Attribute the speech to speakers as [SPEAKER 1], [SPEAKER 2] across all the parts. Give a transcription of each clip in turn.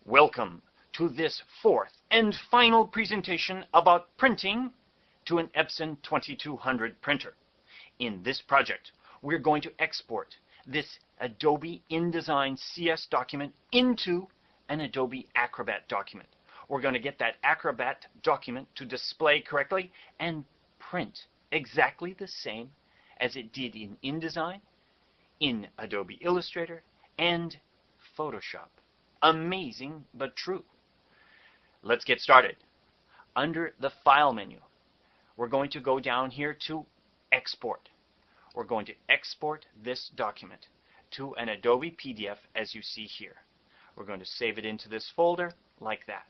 [SPEAKER 1] Welcome to this fourth and final presentation about printing to an Epson 2200 printer. In this project, we're going to export this Adobe InDesign CS document into an Adobe Acrobat document. We're going to get that Acrobat document to display correctly and print exactly the same as it did in InDesign, in Adobe Illustrator, and Photoshop. Amazing, but true. Let's get started. Under the File menu, we're going to go down here to Export. We're going to export this document to an Adobe PDF as you see here. We're going to save it into this folder like that.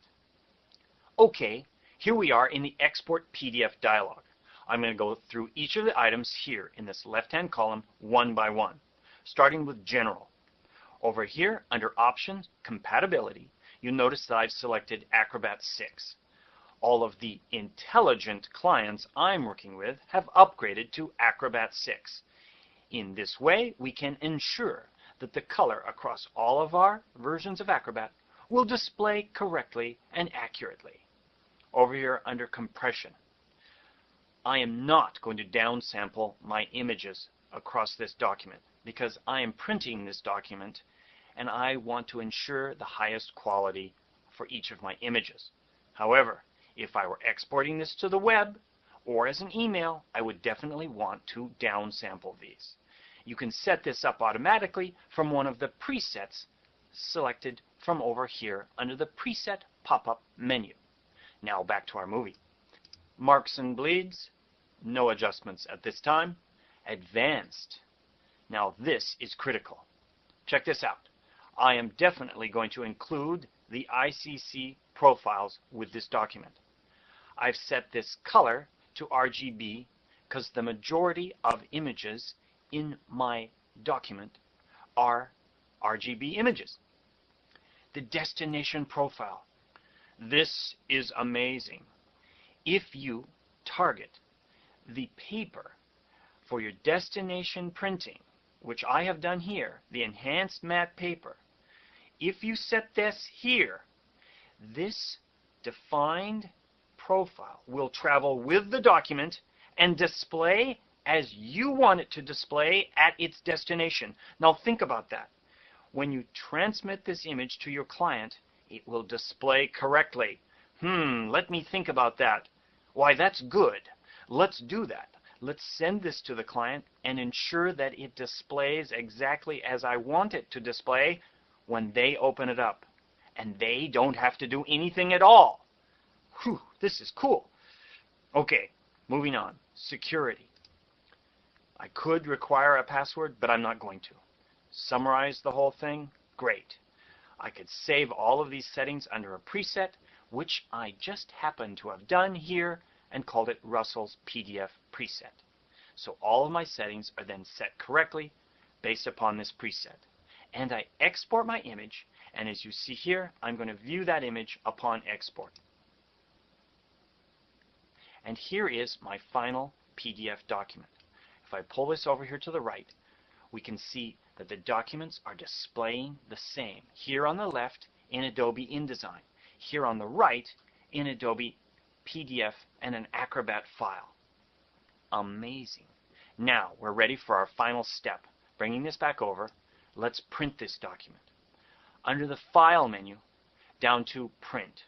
[SPEAKER 1] Okay, here we are in the Export PDF dialog. I'm going to go through each of the items here in this left-hand column one by one, starting with General. Over here, under Options, Compatibility, you notice that I've selected Acrobat 6. All of the intelligent clients I'm working with have upgraded to Acrobat 6. In this way, we can ensure that the color across all of our versions of Acrobat will display correctly and accurately. Over here, under Compression, I am not going to downsample my images across this document because I am printing this document and I want to ensure the highest quality for each of my images. However, if I were exporting this to the web or as an email, I would definitely want to downsample these. You can set this up automatically from one of the presets selected from over here under the Preset pop-up menu. Now back to our movie. Marks and bleeds, no adjustments at this time. Advanced. Now this is critical. Check this out. I am definitely going to include the ICC profiles with this document. I've set this color to RGB because the majority of images in my document are RGB images. The destination profile. This is amazing. If you target the paper for your destination printing, which I have done here, the enhanced matte paper, if you set this here, this defined profile will travel with the document and display as you want it to display at its destination. Now think about that. When you transmit this image to your client, it will display correctly. Let me think about that. Why, that's good. Let's do that. Let's send this to the client and ensure that it displays exactly as I want it to display when they open it up. And they don't have to do anything at all. Whew, this is cool. Okay, moving on. Security. I could require a password, but I'm not going to. Summarize the whole thing? Great. I could save all of these settings under a preset, which I just happen to have done here and called it Russell's PDF preset. So all of my settings are then set correctly based upon this preset. And I export my image, and as you see here, I'm going to view that image upon export. And here is my final PDF document. If I pull this over here to the right, we can see that the documents are displaying the same. Here on the left in Adobe InDesign, here on the right in Adobe PDF and an Acrobat file. Amazing. Now we're ready for our final step. Bringing this back over, let's print this document. Under the File menu, down to Print.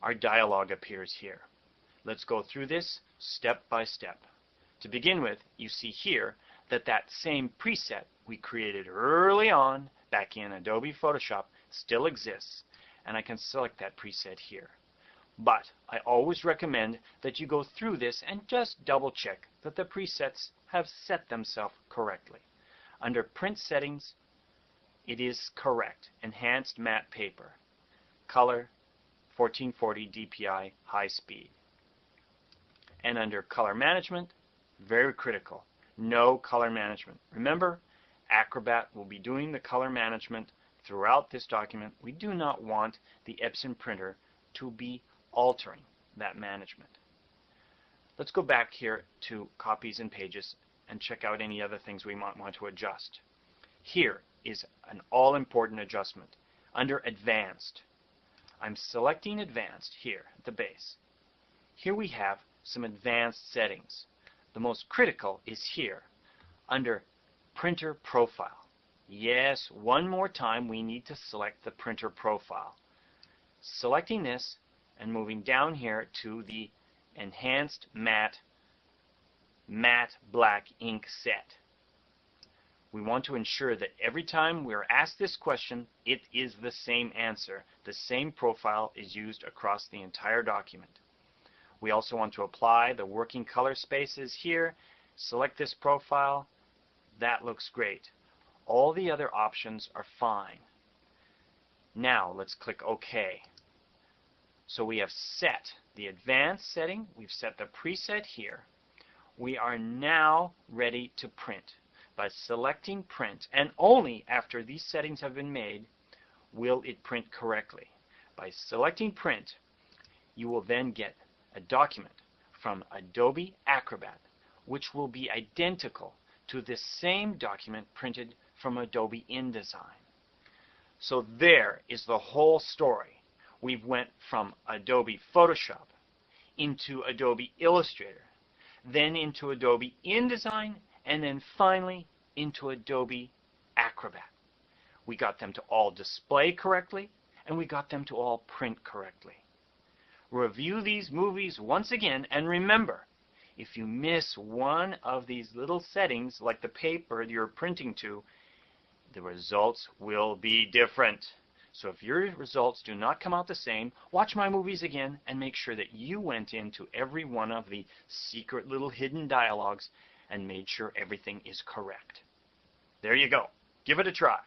[SPEAKER 1] Our dialog appears here. Let's go through this step by step. To begin with, you see here that that same preset we created early on back in Adobe Photoshop still exists, and I can select that preset here. But I always recommend that you go through this and just double check that the presets have set themselves correctly. Under Print Settings, it is correct. Enhanced Matte Paper. Color, 1440 DPI, high speed. And under Color Management, very critical, no color management. Remember, Acrobat will be doing the color management throughout this document. We do not want the Epson printer to be altering that management. Let's go back here to Copies and Pages and check out any other things we might want to adjust. Here is an all-important adjustment. under Advanced. I'm selecting Advanced here at the base. Here we have some advanced settings. The most critical is here under Printer Profile. Yes, one more time we need to select the printer profile. Selecting this and moving down here to the Enhanced Matte Black Ink Set. We want to ensure that every time we're asked this question, it is the same answer. The same profile is used across the entire document. We also want to apply the working color spaces here. Select this profile. That looks great. All the other options are fine. Now let's click OK. So we have set the advanced setting. We've set the preset here. We are now ready to print. By selecting Print, and only after these settings have been made, will it print correctly. By selecting Print, you will then get a document from Adobe Acrobat, which will be identical to this same document printed from Adobe InDesign. So there is the whole story. We've went from Adobe Photoshop into Adobe Illustrator, then into Adobe InDesign, and then finally into Adobe Acrobat. We got them to all display correctly, and we got them to all print correctly. Review these movies once again, and remember, if you miss one of these little settings, like the paper you're printing to, the results will be different. So if your results do not come out the same, watch my movies again and make sure that you went into every one of the secret little hidden dialogues and made sure everything is correct. There you go. Give it a try.